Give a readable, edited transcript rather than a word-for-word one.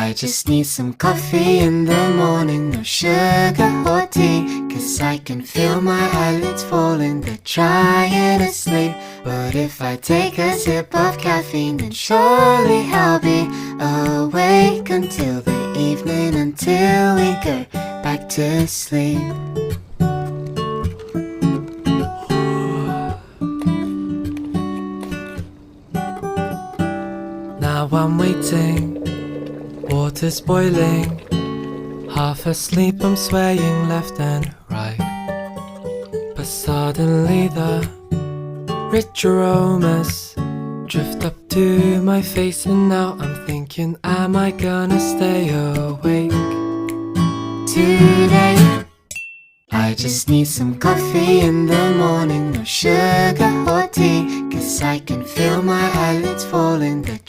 I just need some coffee in the morning, no sugar or tea, 'cause I can feel my eyelids falling, they're trying to sleep. But if I take a sip of caffeine, then surely I'll be awake until the evening, until we go back to sleep. Now I'm waiting, water's boiling, half asleep I'm swaying left and right. But suddenly the rich aromas drift up to my face, and now I'm thinking, am I gonna stay awake today? I just need some coffee in the morning, no sugar or tea, 'cause I can feel my eyelids falling, they're